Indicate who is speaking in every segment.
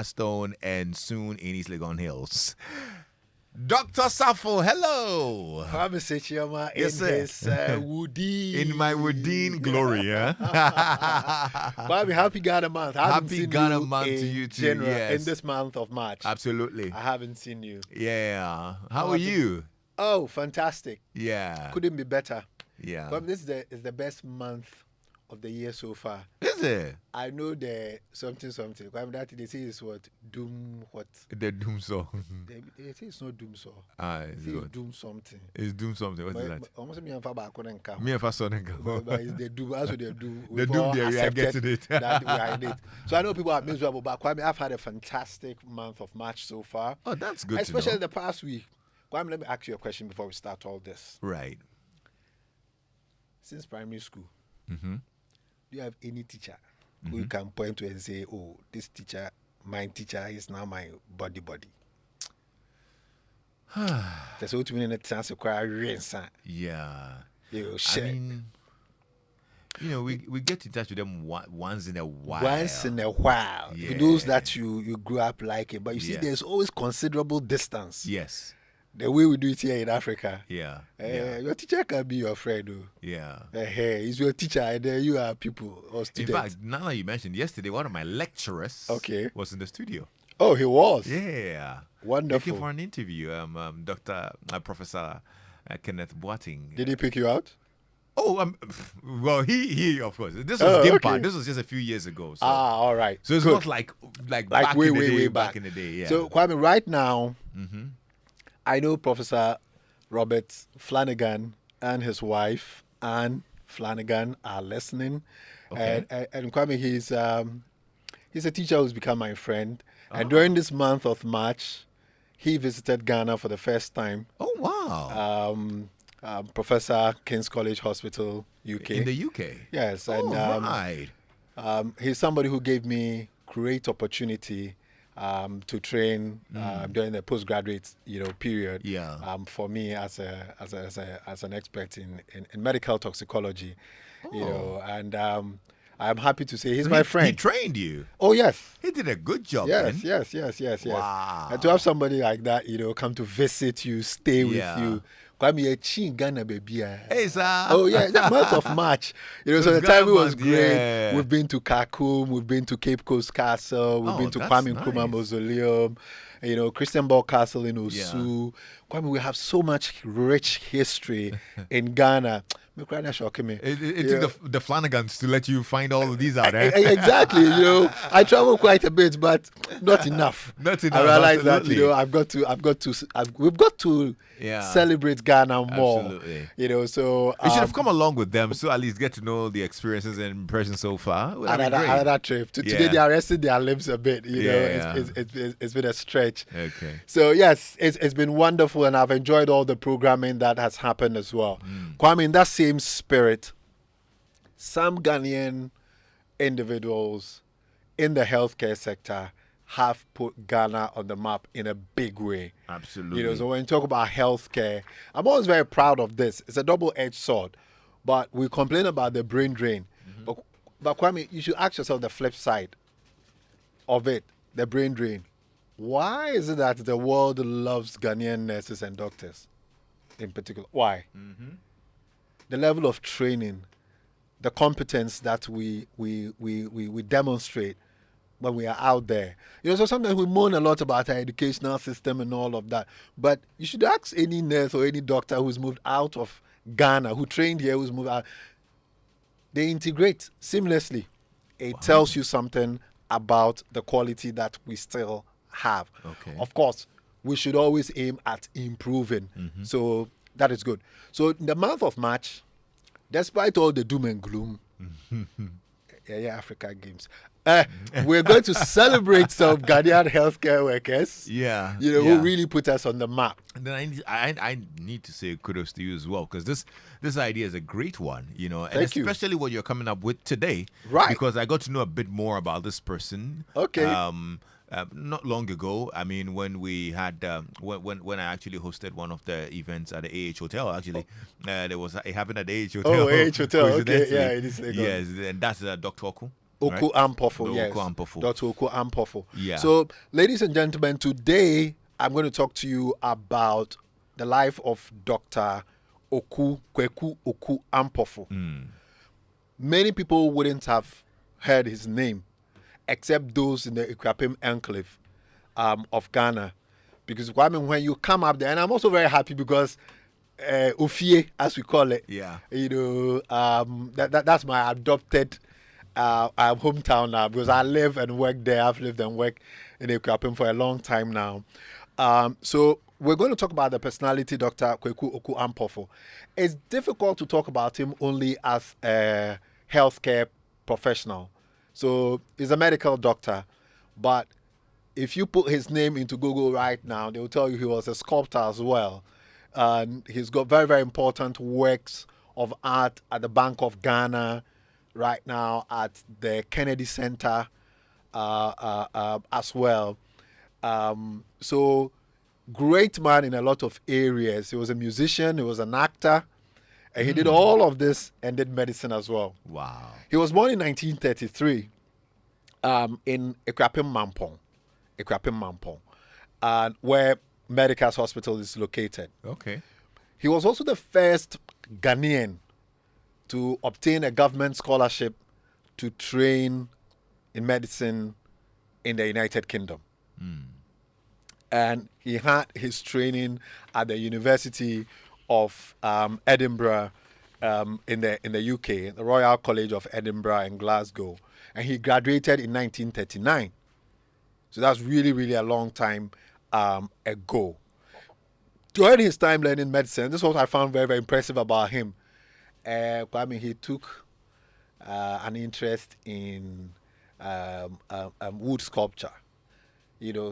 Speaker 1: Stone, and soon in East Legon Hills. Dr. Osafo, hello.
Speaker 2: Kwame Sechioma
Speaker 1: Yes,
Speaker 2: in
Speaker 1: sir.
Speaker 2: his Woody.
Speaker 1: In my Woodine glory, yeah.
Speaker 2: Kwame, happy Ghana month. I haven't
Speaker 1: Happy
Speaker 2: seen
Speaker 1: Ghana
Speaker 2: you
Speaker 1: month to
Speaker 2: in
Speaker 1: you too,
Speaker 2: general,
Speaker 1: yes.
Speaker 2: in this month of March.
Speaker 1: Absolutely.
Speaker 2: I haven't seen you.
Speaker 1: Yeah. How are you?
Speaker 2: Oh, fantastic.
Speaker 1: Yeah.
Speaker 2: Couldn't be better.
Speaker 1: Yeah.
Speaker 2: Kwame, this is the best month of the year so far.
Speaker 1: Is it?
Speaker 2: I know the something. Kwame, that they say is what? Doom what?
Speaker 1: The Doom song.
Speaker 2: They say it's not Doom song.
Speaker 1: It's
Speaker 2: They say it's
Speaker 1: good.
Speaker 2: Doom something.
Speaker 1: It's Doom something. What is that?
Speaker 2: Almost me and Faba couldn't come.
Speaker 1: Me and Fason.
Speaker 2: But it's the doom. That's what they do.
Speaker 1: The doom there, we are getting it.
Speaker 2: That we are in it. So I know people are miserable, but Kwame, I've had a fantastic month of March so far.
Speaker 1: Oh, that's good
Speaker 2: Especially
Speaker 1: to know.
Speaker 2: the past week. Kwame, let me ask you a question before we start all this.
Speaker 1: Right.
Speaker 2: Since primary school,
Speaker 1: Mm-hmm.
Speaker 2: do you have any teacher who you can point to and say, oh, this teacher, my teacher is now my body? That's what we need to chance to acquire rinse.
Speaker 1: Yeah.
Speaker 2: You
Speaker 1: I
Speaker 2: share.
Speaker 1: mean, we get in touch with them once in a while.
Speaker 2: Once in a while.
Speaker 1: Yeah.
Speaker 2: For those that you grew up like it. But you see,
Speaker 1: Yeah.
Speaker 2: there's always considerable distance.
Speaker 1: Yes.
Speaker 2: The way we do it here in Africa.
Speaker 1: Yeah.
Speaker 2: Your teacher can be your friend.
Speaker 1: Yeah.
Speaker 2: He's your teacher, and then you are people or
Speaker 1: In
Speaker 2: students.
Speaker 1: fact, now that you mentioned yesterday, one of my lecturers was in the studio.
Speaker 2: Oh, he was.
Speaker 1: Yeah.
Speaker 2: Wonderful.
Speaker 1: Looking for an interview. Dr. Professor Kenneth Boating.
Speaker 2: Did he pick you out?
Speaker 1: Oh, well, he of course. This was
Speaker 2: okay.
Speaker 1: Gimpa. This was just a few years ago. So,
Speaker 2: All right.
Speaker 1: so it's
Speaker 2: Good.
Speaker 1: not like back
Speaker 2: way,
Speaker 1: in the day,
Speaker 2: way
Speaker 1: back in the day. Yeah.
Speaker 2: So, Kwame, right now,
Speaker 1: mm-hmm.
Speaker 2: I know Professor Robert Flanagan and his wife, Anne Flanagan, are listening.
Speaker 1: Okay.
Speaker 2: And Kwame, he's a teacher who's become my friend. And during this month of March, he visited Ghana for the first time.
Speaker 1: Oh, wow.
Speaker 2: Professor King's College Hospital, UK.
Speaker 1: In the UK?
Speaker 2: Yes. And
Speaker 1: right.
Speaker 2: he's somebody who gave me great opportunity to train during the postgraduate, period.
Speaker 1: Yeah.
Speaker 2: For me as an expert in medical toxicology, and I'm happy to say he's my friend.
Speaker 1: He trained you.
Speaker 2: Oh yes.
Speaker 1: He did a good job.
Speaker 2: Yes,
Speaker 1: man.
Speaker 2: yes.
Speaker 1: Wow.
Speaker 2: And to have somebody like that, come to visit you, stay with you. Kwame, Ghana, baby.
Speaker 1: Hey, sir.
Speaker 2: Oh yeah, the month of March. So the time was great.
Speaker 1: Yeah.
Speaker 2: We've been to Khartoum, we've been to Cape Coast Castle, we've been to
Speaker 1: that's
Speaker 2: Kwame
Speaker 1: nice.
Speaker 2: Nkrumah Mausoleum, Christian Ball Castle in Osu. Kwame, we have so much rich history in Ghana.
Speaker 1: It took the Flanagans to let you find all of these out, eh?
Speaker 2: Exactly. I travel quite a bit, but not enough.
Speaker 1: Not enough.
Speaker 2: I realize
Speaker 1: absolutely.
Speaker 2: that we've got to celebrate Ghana more.
Speaker 1: Absolutely.
Speaker 2: So
Speaker 1: You should have come along with them, so at least get to know the experiences and impressions so far.
Speaker 2: Another trip. Today they are resting their limbs a bit. It's been a stretch.
Speaker 1: Okay.
Speaker 2: So yes, it's been wonderful, and I've enjoyed all the programming that has happened as well. Kwame, in that same spirit, some Ghanaian individuals in the healthcare sector have put Ghana on the map in a big way.
Speaker 1: Absolutely.
Speaker 2: So when you talk about healthcare, I'm always very proud of this. It's a double-edged sword, but we complain about the brain drain. But Kwame, you should ask yourself the flip side of it, the brain drain. Why is it that the world loves Ghanaian nurses and doctors in particular? Why? The level of training, the competence that we demonstrate when we are out there. So sometimes we moan a lot about our educational system and all of that. But you should ask any nurse or any doctor who's moved out of Ghana, who trained here, who's moved out. They integrate seamlessly. It tells you something about the quality that we still have.
Speaker 1: Okay.
Speaker 2: Of course, we should always aim at improving. So that is good. So in the month of March, despite all the doom and gloom, Africa Games, we're going to celebrate some Ghanaian healthcare workers. Who really put us on the map.
Speaker 1: And then I need to say kudos to you as well, because this idea is a great one, and
Speaker 2: Thank you.
Speaker 1: especially what you're coming up with today.
Speaker 2: Right.
Speaker 1: Because I got to know a bit more about this person.
Speaker 2: Okay.
Speaker 1: Not long ago, I mean, when we had when I actually hosted one of the events at the AH Hotel, actually, there was it happened at the AH Hotel.
Speaker 2: Oh, AH Hotel. Okay,
Speaker 1: coincidentally.
Speaker 2: yeah, it is.
Speaker 1: Yes, and that's Dr. Oku.
Speaker 2: Oku Ampofo,
Speaker 1: Dr.
Speaker 2: yes.
Speaker 1: Oku Ampofo.
Speaker 2: Dr. Oku Ampofo.
Speaker 1: Yeah.
Speaker 2: So, ladies and gentlemen, today I'm going to talk to you about the life of Dr. Kweku Oku Ampofo. Many people wouldn't have heard his name except those in the Ekwapim enclave of Ghana. Because when you come up there, and I'm also very happy because Ofie, as we call it, that's my adopted hometown now, because I live and work there. I've lived and worked in Ekwapim for a long time now. So we're going to talk about the personality, Dr. Kweku Oku Ampofo. It's difficult to talk about him only as a healthcare professional. So he's a medical doctor, but if you put his name into Google right now, they will tell you he was a sculptor as well. And he's got very, very important works of art at the Bank of Ghana right now, at the Kennedy Center as well. So great man in a lot of areas. He was a musician, he was an actor, and he did all of this and did medicine as well.
Speaker 1: Wow.
Speaker 2: He was born in 1933 in Ekwapim Mampong, where Medicas Hospital is located.
Speaker 1: Okay.
Speaker 2: He was also the first Ghanaian to obtain a government scholarship to train in medicine in the United Kingdom. And he had his training at the University of Edinburgh in the UK, the Royal College of Edinburgh in Glasgow. And he graduated in 1939. So that's really, really a long time ago. During his time learning medicine, this is what I found very, very impressive about him. He took an interest in wood sculpture.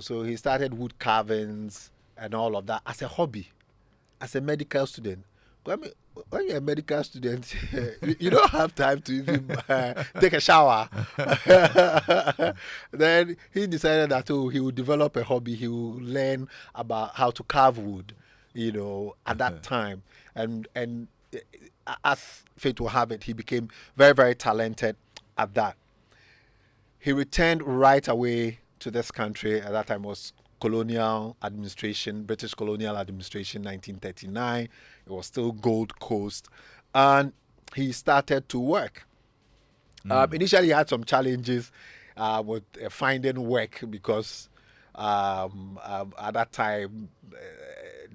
Speaker 2: So he started wood carvings and all of that as a hobby, as a medical student. When you're a medical student, you don't have time to even take a shower. Then he decided that he would develop a hobby. He would learn about how to carve wood, at that time. And as fate will have it, he became very, very talented at that. He returned right away to this country. At that time was colonial administration, British colonial administration, 1939. It was still Gold Coast. And he started to work. Initially, he had some challenges with finding work because at that time,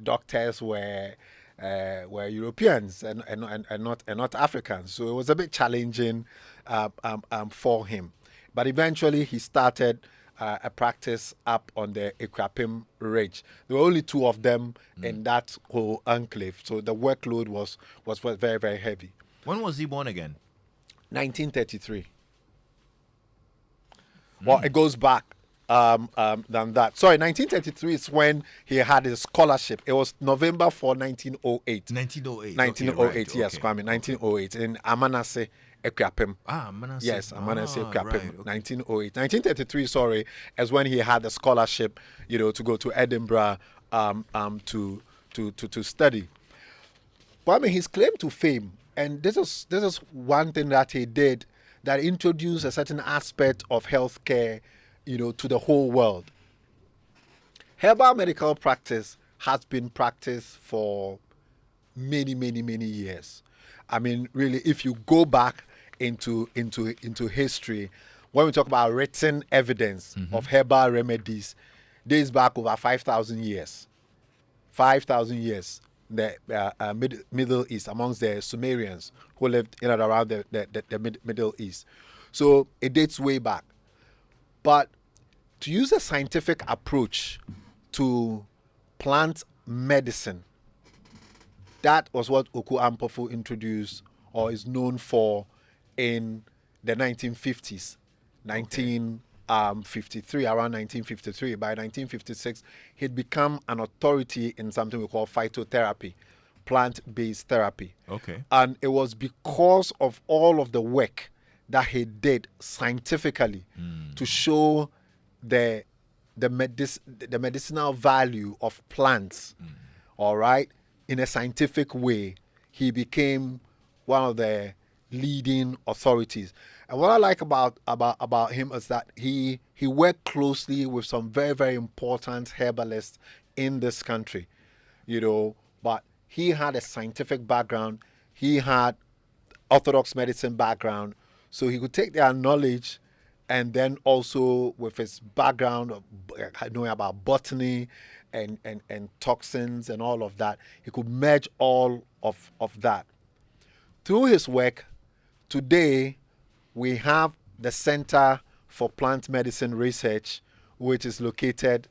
Speaker 2: doctors were Europeans and not Africans. So it was a bit challenging for him. But eventually, he started a practice up on the Ekwapim Ridge. There were only two of them in that whole enclave, so the workload was very, very heavy.
Speaker 1: When was he born again?
Speaker 2: 1933. Well, it goes back than that. Sorry, 1933 is when he had his scholarship. It was November 1908.
Speaker 1: 1908.
Speaker 2: 1908,
Speaker 1: right.
Speaker 2: yes, Kwame. 1908 in Amanase, Ekwapim.
Speaker 1: Amanase.
Speaker 2: Yes, Amanase, Ekwapim.
Speaker 1: Right, okay.
Speaker 2: 1908. 1933, sorry, is when he had the scholarship, to go to Edinburgh to study. But his claim to fame, and this is one thing that he did that introduced a certain aspect of healthcare, to the whole world. Herbal medical practice has been practiced for many, many, many years. I mean, really, if you go back into history, when we talk about written evidence of herbal remedies, dates back over 5,000 years. 5,000 years. The Middle East, amongst the Sumerians who lived in and around the Middle East. So it dates way back. But to use a scientific approach to plant medicine, that was what Oku Ampofo introduced or is known for in the 1950s. 1953, around 1953. By 1956, he'd become an authority in something we call phytotherapy, plant-based therapy.
Speaker 1: Okay.
Speaker 2: And it was because of all of the work that he did scientifically to show the medicinal value of plants, all right, in a scientific way. He became one of the leading authorities. And what I like about him is that he worked closely with some very, very important herbalists in this country, but he had a scientific background. He had orthodox medicine background, so he could take their knowledge and then also with his background of knowing about botany and toxins and all of that, he could merge all of that. Through his work, today we have the Center for Plant Medicine Research, which is located,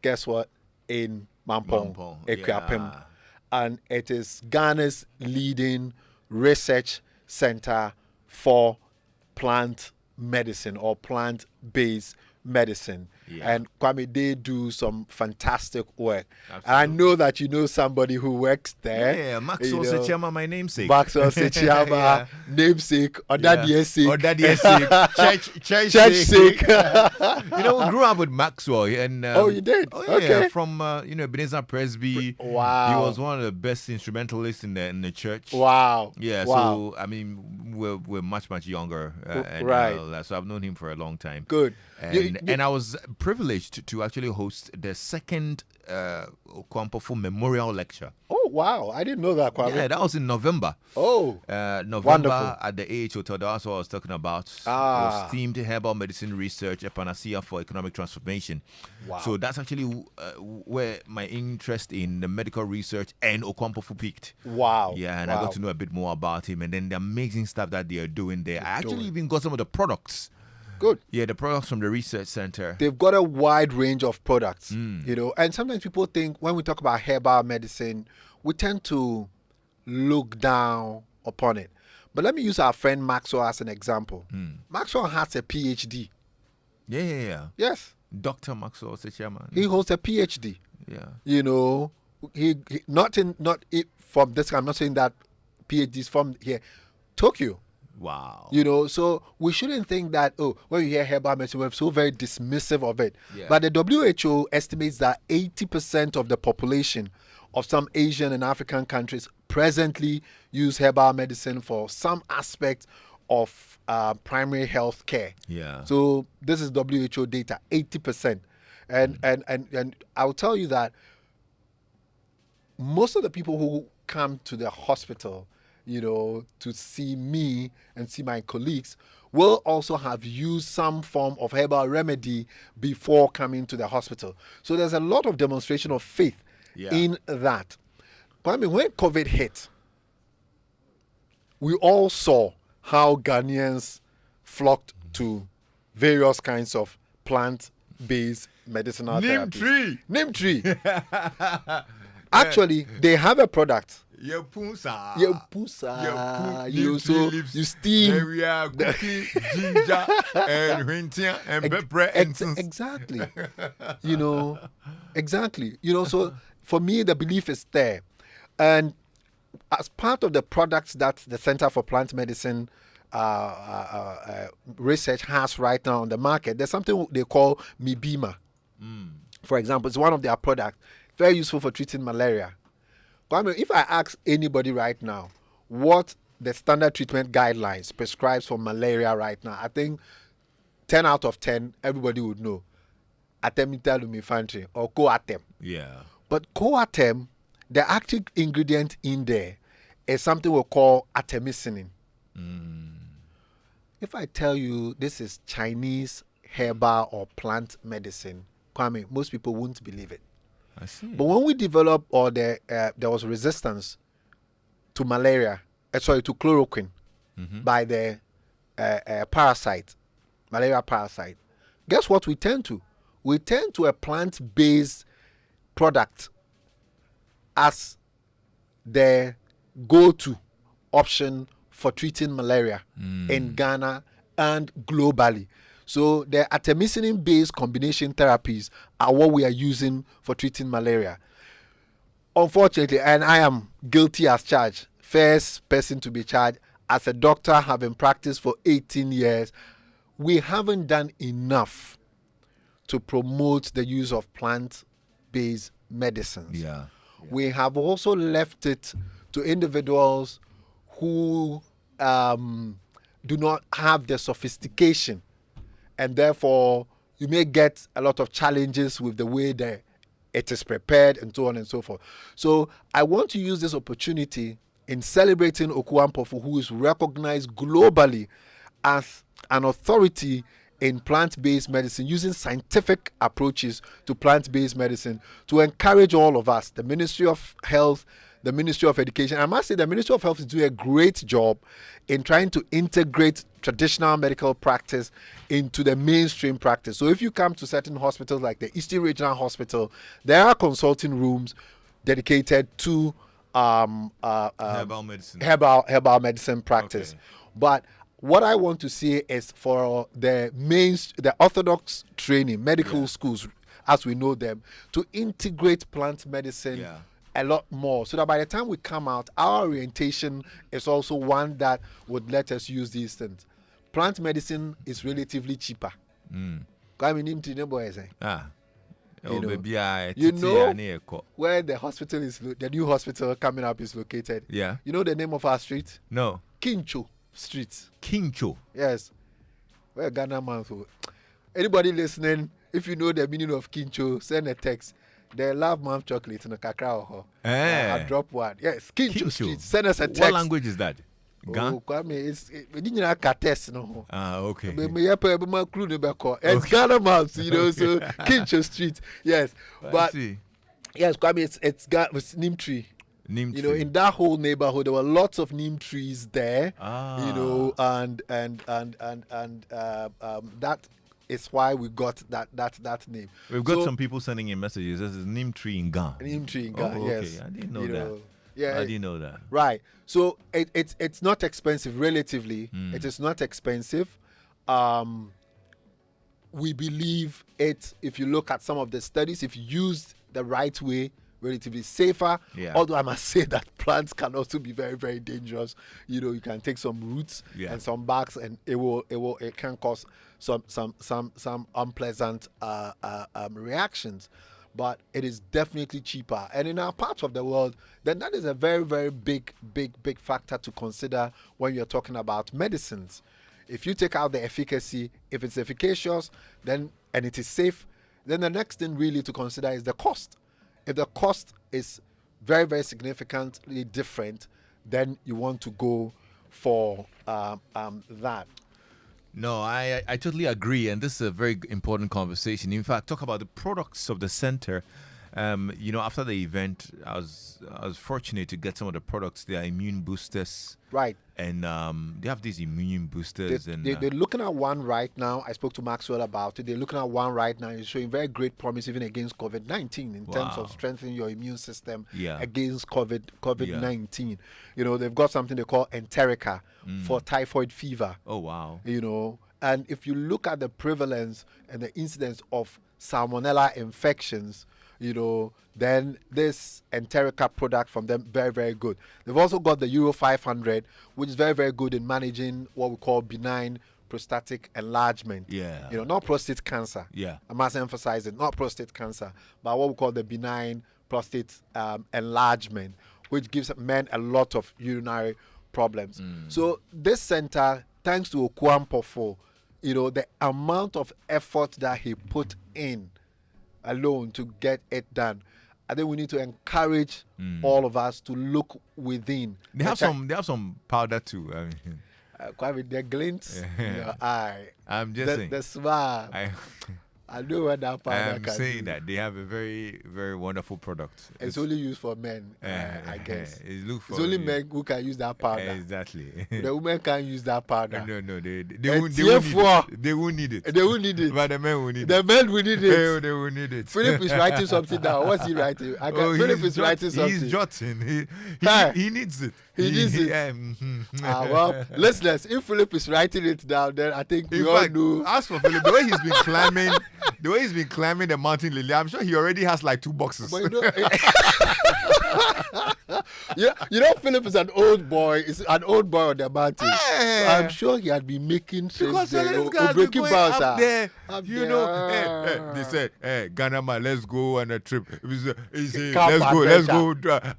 Speaker 2: guess what, in Mampong, Ekuapem.
Speaker 1: Yeah.
Speaker 2: And it is Ghana's leading research center for plant medicine or plant-based medicine.
Speaker 1: Yeah.
Speaker 2: And Kwame, they do some fantastic work.
Speaker 1: Absolutely.
Speaker 2: And I know that you know somebody who works there.
Speaker 1: Yeah, Maxwell Sechema, my namesake.
Speaker 2: Maxwell Sechema,
Speaker 1: Yeah.
Speaker 2: namesake, or daddy's sake.
Speaker 1: Or daddy's sake. Church
Speaker 2: sake.
Speaker 1: We grew up with Maxwell. And,
Speaker 2: Oh, you did?
Speaker 1: Oh, yeah,
Speaker 2: Okay.
Speaker 1: from, Ebenezer Presby.
Speaker 2: Wow.
Speaker 1: He was one of the best instrumentalists in the church.
Speaker 2: Wow.
Speaker 1: Yeah,
Speaker 2: Wow.
Speaker 1: so, I mean, we're much, much younger. And
Speaker 2: Right.
Speaker 1: all that. So I've known him for a long time.
Speaker 2: Good.
Speaker 1: And I was privileged to actually host the second Okwampofu Memorial Lecture.
Speaker 2: Oh, wow. I didn't know that, Kwame.
Speaker 1: Yeah, that was in November.
Speaker 2: Oh,
Speaker 1: November
Speaker 2: wonderful.
Speaker 1: at the AH Hotel. That's what I was talking about.
Speaker 2: Ah.
Speaker 1: Was themed herbal medicine research, a panacea for economic transformation.
Speaker 2: Wow.
Speaker 1: So that's actually where my interest in the medical research and Okwampofu peaked.
Speaker 2: Wow.
Speaker 1: Yeah, and
Speaker 2: Wow.
Speaker 1: I got to know a bit more about him, and then the amazing stuff that they are doing there. I actually even got some of the products.
Speaker 2: Good.
Speaker 1: Yeah, the products from the research center.
Speaker 2: They've got a wide range of products, and sometimes people think when we talk about herbal medicine, we tend to look down upon it. But let me use our friend Maxwell as an example. Maxwell has a PhD.
Speaker 1: Yeah.
Speaker 2: Yes,
Speaker 1: Dr. Maxwell Sechema.
Speaker 2: he holds a PhD.
Speaker 1: Yeah.
Speaker 2: He not from this. I'm not saying that PhD is from here, Tokyo.
Speaker 1: Wow.
Speaker 2: So we shouldn't think that, when you hear herbal medicine, we're so very dismissive of it.
Speaker 1: Yeah.
Speaker 2: But the WHO estimates that 80% of the population of some Asian and African countries presently use herbal medicine for some aspect of primary health care.
Speaker 1: Yeah.
Speaker 2: So this is WHO data, 80%. And I'll tell you that most of the people who come to the hospital, to see me and see my colleagues, will also have used some form of herbal remedy before coming to the hospital. So there's a lot of demonstration of faith in that. But I mean, when COVID hit, we all saw how Ghanaians flocked to various kinds of plant-based medicinal therapies. Name tree. Actually, they have a product. You steam
Speaker 1: cookie, ginger, and winter, and pepper, and
Speaker 2: exactly. Exactly. So for me, the belief is there, and as part of the products that the Center for Plant Medicine research has right now on the market, there's something they call Mibima. For example, it's one of their products, very useful for treating malaria. But I mean, if I ask anybody right now what the standard treatment guidelines prescribes for malaria right now, I think 10 out of 10, everybody would know. Artemether lumefantrine or Coartem.
Speaker 1: Yeah.
Speaker 2: But Coartem, the active ingredient in there is something we call artemisinin. If I tell you this is Chinese herbal or plant medicine, Kwame, most people wouldn't believe it.
Speaker 1: I see.
Speaker 2: But when we developed, or there was resistance to malaria, to chloroquine by the malaria parasite, guess what we turn to? We turn to a plant-based product as the go-to option for treating malaria in Ghana and globally. So the artemisinin-based combination therapies are what we are using for treating malaria. Unfortunately, and I am guilty as charged, first person to be charged, as a doctor having practiced for 18 years, we haven't done enough to promote the use of plant-based medicines.
Speaker 1: Yeah.
Speaker 2: We have also left it to individuals who do not have the sophistication, and therefore you may get a lot of challenges with the way that it is prepared and so on and so forth. So I want to use this opportunity in celebrating Okuampofu, who is recognized globally as an authority in plant-based medicine, using scientific approaches to plant-based medicine, to encourage all of us, the Ministry of Health, the Ministry of Education. I must say the Ministry of Health is doing a great job in trying to integrate traditional medical practice into the mainstream practice. So if you come to certain hospitals like the Eastern Regional Hospital, there are consulting rooms dedicated to
Speaker 1: herbal medicine.
Speaker 2: Herbal medicine practice.
Speaker 1: Okay.
Speaker 2: But what I want to see is for the orthodox training, medical schools, as we know them, to integrate plant medicine a lot more, so that by the time we come out, our orientation is also one that would let us use these things. Plant medicine is relatively cheaper. You know where the hospital is, the new hospital coming up is located.
Speaker 1: Yeah.
Speaker 2: You know the name of our street?
Speaker 1: No.
Speaker 2: Kincho Street.
Speaker 1: Kincho.
Speaker 2: Yes. Where Ghana man for. Anybody listening, if you know the meaning of Kincho, send a text. They love mouth chocolate in a cacao. I'll drop one. Yes, Kincho Street. Send us a text.
Speaker 1: What language is that?
Speaker 2: Oh, Kwame, it's Kates, no.
Speaker 1: Okay.
Speaker 2: It's Ghana mouth, you know, so Kincho Street. Yes. But yes, Kwame, it's neem tree. You know, in that whole neighborhood, there were lots of neem trees there. You know, and that is why we got that name.
Speaker 1: We've got some people sending in messages. This is neem tree in Ghana.
Speaker 2: Neem tree in Ghana.
Speaker 1: Okay.
Speaker 2: Yes.
Speaker 1: I didn't know that. Yeah, I didn't know that.
Speaker 2: Right. So it's not expensive relatively. It is not expensive. We believe it, if you look at some of the studies, if used the right way, relatively safer. Although I must say that plants can also be very, very dangerous. You know, you can take some roots and some barks, and it can cause some unpleasant reactions. But it is definitely cheaper. And in our part of the world, then that is a very, very big factor to consider when you're talking about medicines. If you take out the efficacy, if it's efficacious, then and it is safe, then the next thing really to consider is the cost. If the cost is very, very significantly different, then you want to go for that.
Speaker 1: No, I totally agree, and this is a very important conversation. In fact, talk about the products of the center. You know, after the event, I was fortunate to get some of the products. They are immune boosters,
Speaker 2: right?
Speaker 1: And they have these immune boosters.
Speaker 2: They're looking at one right now. I spoke to Maxwell about it. They're looking at one right now. It's showing very great promise even against COVID-19 in terms of strengthening your immune system against COVID-19. You know, they've got something they call Enterica for typhoid fever.
Speaker 1: Oh, wow.
Speaker 2: You know, and if you look at the prevalence and the incidence of salmonella infections, you know, then this Enterica product from them, very, very good. They've also got the Euro 500, which is very, very good in managing what we call benign prostatic enlargement.
Speaker 1: Yeah.
Speaker 2: You know, not prostate cancer.
Speaker 1: Yeah.
Speaker 2: I must emphasize it, not prostate cancer, but what we call the benign prostate enlargement, which gives men a lot of urinary problems. So this center, thanks to Okuampofu, you know, the amount of effort that he put in alone to get it done, I think we need to encourage all of us to look within.
Speaker 1: They have some powder too. I mean,
Speaker 2: quite with the glint in your eye.
Speaker 1: I'm just saying.
Speaker 2: The smile. I know what that powder
Speaker 1: I'm
Speaker 2: can
Speaker 1: saying
Speaker 2: do.
Speaker 1: that they have a very, very wonderful product.
Speaker 2: It's only used for men, I guess.
Speaker 1: It's
Speaker 2: only men who can use that powder.
Speaker 1: Exactly.
Speaker 2: The women can't use that powder.
Speaker 1: No, they won't need it. They won't need it.
Speaker 2: They won't need it.
Speaker 1: But the men will need it.
Speaker 2: The men will need it.
Speaker 1: They will need it.
Speaker 2: Philip is writing something down. What's he writing? Philip is writing something.
Speaker 1: He's jotting. He needs it.
Speaker 2: He needs it. Well, listeners, if Philip is writing it down, then I think we all know.
Speaker 1: As for Philip, the way he's been climbing the mountain lily, I'm sure he already has like 2 boxes.
Speaker 2: But you know, Philip is an old boy. He's an old boy on the mountain.
Speaker 1: Hey.
Speaker 2: I'm sure he had been making trips there, breaking
Speaker 1: bounce
Speaker 2: up
Speaker 1: there.
Speaker 2: Up
Speaker 1: you
Speaker 2: there.
Speaker 1: know, they said, "Hey, Ghana man, let's go on a trip. Let's go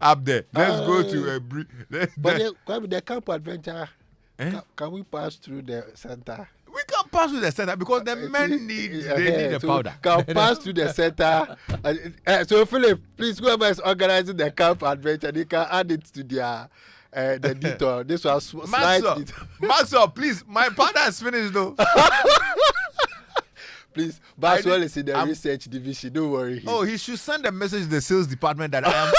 Speaker 1: up there. Let's go to
Speaker 2: but the camp adventure Can we pass through the center?
Speaker 1: We can't pass through the center because the men need the
Speaker 2: so
Speaker 1: powder.
Speaker 2: Can pass through the center. So Philip, please, whoever is organizing the camp adventure, they can add it to their the detour. This was slightly.
Speaker 1: Maxwell, please, my powder is finished though.
Speaker 2: Please, Maxwell is in the research division. Don't worry.
Speaker 1: Oh, he should send a message to the sales department that I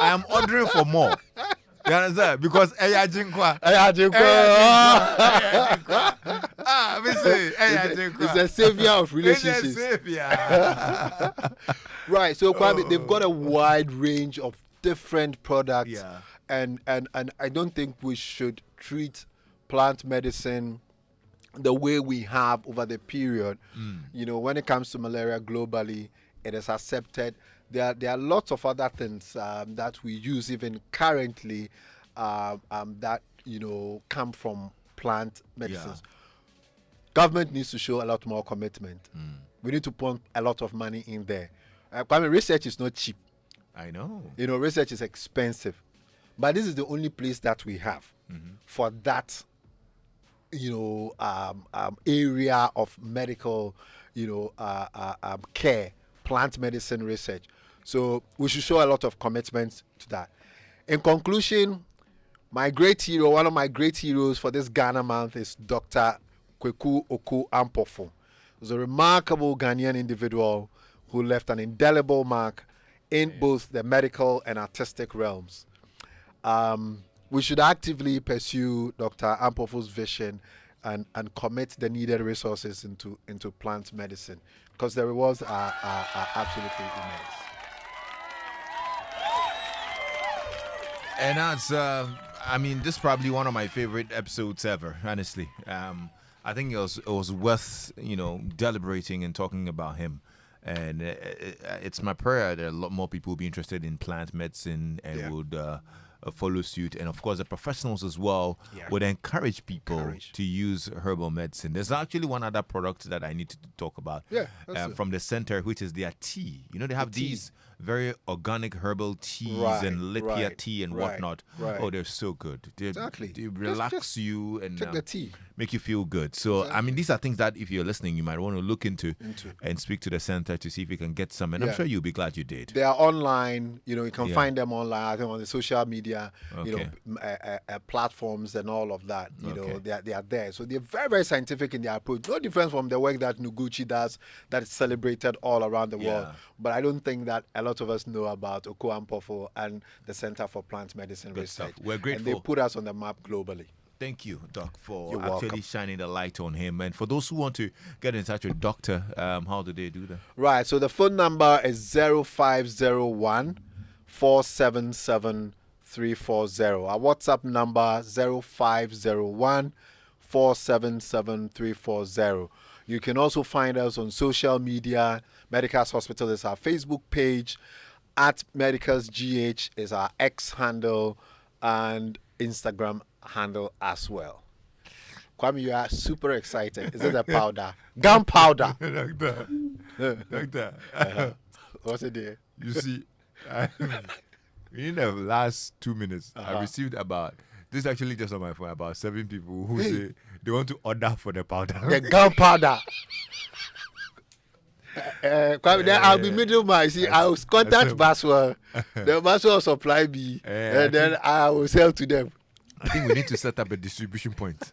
Speaker 1: am ordering for more. You understand? Because Eyajinkwa.
Speaker 2: It's a savior of relationships.
Speaker 1: It's a savior.
Speaker 2: Right. So Kwame, they've got a wide range of different products.
Speaker 1: Yeah.
Speaker 2: And I don't think we should treat plant medicine the way we have over the period. You know, when it comes to malaria globally, it is accepted. There are lots of other things that we use even currently that, you know, come from plant medicines.
Speaker 1: Yeah.
Speaker 2: Government needs to show a lot more commitment. We need to pump a lot of money in there. I mean, research is not cheap.
Speaker 1: I know.
Speaker 2: You know, research is expensive. But this is the only place that we have for that, you know, area of medical, you know, care, plant medicine research. So we should show a lot of commitment to that. In conclusion, my great hero, one of my great heroes for this Ghana month is Dr. Kweku Oko Ampofo. He's a remarkable Ghanaian individual who left an indelible mark in both the medical and artistic realms. We should actively pursue Dr. Ampofo's vision and commit the needed resources into plant medicine because the rewards are absolutely immense.
Speaker 1: And that's, I mean, this is probably one of my favorite episodes ever, honestly. I think it was worth, you know, deliberating and talking about him. And it's my prayer that a lot more people will be interested in plant medicine and would follow suit. And of course, the professionals as well would encourage people to use herbal medicine. There's actually one other product that I need to talk about from the center, which is their tea. You know, they have these very organic herbal teas and lipia tea and whatnot. Oh, they're so good. They relax you and
Speaker 2: take the tea.
Speaker 1: Make you feel good. So, I mean, these are things that if you're listening, you might want to look into and speak to the center to see if you can get some. And I'm sure you'll be glad you did.
Speaker 2: They are online. You know, you can find them online, I think on the social media, you know, platforms and all of that. You know, they are there. So they're very, very scientific in their approach. No difference from the work that Noguchi does that is celebrated all around the world. But I don't think that a lot of us know about Oko Ampofo and the Center for Plant Medicine Research.
Speaker 1: We're grateful.
Speaker 2: And they put us on the map globally.
Speaker 1: Thank you, Doc, for
Speaker 2: You're
Speaker 1: actually
Speaker 2: welcome.
Speaker 1: shining the light on him. And for those who want to get in touch with Doctor, how do they do that?
Speaker 2: Right. So the phone number is 0501 477 340. Our WhatsApp number 0501 477 340. You can also find us on social media. Medicals Hospital is our Facebook page. At Medicals GH is our X handle and Instagram handle as well. Kwame, you are super excited. Is it the powder? Gunpowder.
Speaker 1: Doctor.
Speaker 2: What's it there?
Speaker 1: You see, in the last 2 minutes, I received this is actually just on my phone, about 7 people who say they want to order for the powder.
Speaker 2: The gunpowder. Kwame, then I'll be middleman. See, I will contact Baswell. The Baswell will supply me, and then I will sell to them.
Speaker 1: I think we need to set up a distribution point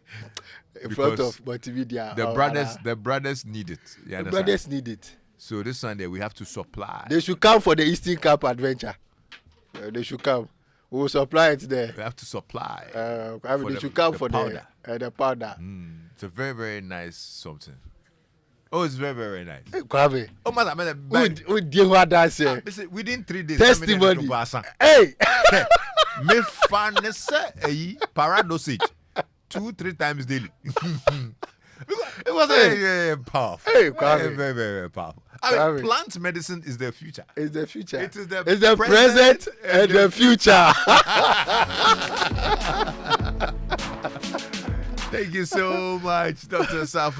Speaker 2: in front of multimedia.
Speaker 1: The brothers need it.
Speaker 2: The brothers need it.
Speaker 1: So this Sunday we have to supply.
Speaker 2: They should come for the Eastern Cape Adventure. They should come. We will supply it there.
Speaker 1: We have to supply.
Speaker 2: They should come for
Speaker 1: powder.
Speaker 2: The powder.
Speaker 1: It's a very, very nice something. Oh, it's very, very nice.
Speaker 2: Hey, Kwame.
Speaker 1: Oh, man,
Speaker 2: Who did what dance here?
Speaker 1: Within 3 days.
Speaker 2: Testimony. Hey.
Speaker 1: Me fan paradosage 2-3 times daily. It was very powerful.
Speaker 2: Hey, Kwame.
Speaker 1: Very, very powerful. I mean, plant medicine is the future.
Speaker 2: It's the future.
Speaker 1: It is the
Speaker 2: present and the future.
Speaker 1: Thank you so much, Dr. Osafo.